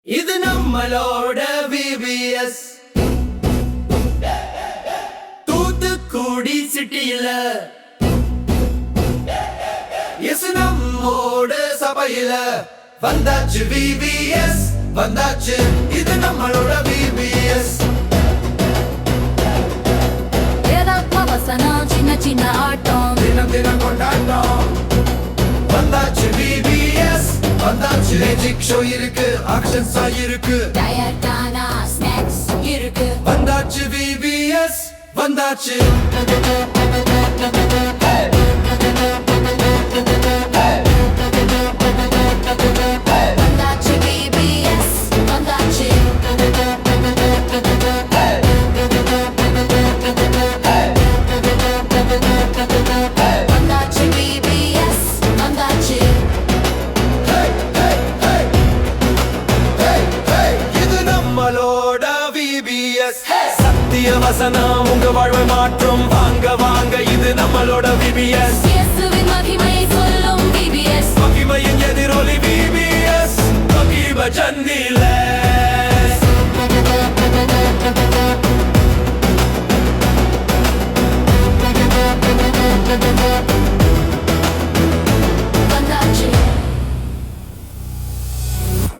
இது நம்மளோட VBS தூத்துக்குடி சிட்டியில எஸ் நம்மோட சபையில வந்தாச்சு VBS வந்தாச்சு இது நம்மளோட VBS வசனம் சின்ன சின்ன ஆட்டம் தினம் தினம் கொண்டாட்டம் வந்தாச்சு VBS வந்தாச்சு மேஜிக் ஷோ இருக்கு ஆக்ஷன்ஸ் இருக்கு டயட்டானா ஸ்நாக்ஸ் இருக்கு வந்தாச்சு VBS வந்தாச்சு வந்தாச்சு VBS வந்தாச்சு வந்தாச்சு VBS வந்தாச்சு இது நம்மளோட VBS சத்திய வசனம் உங்க வாழ்வை மாற்றும் வாங்க வாங்க இது நம்மளோட VBS இயேசுவின் மகிமையை சொல்லும் VBS மகிமையின் எதிரொலி VBS மகிமை ஜன்னில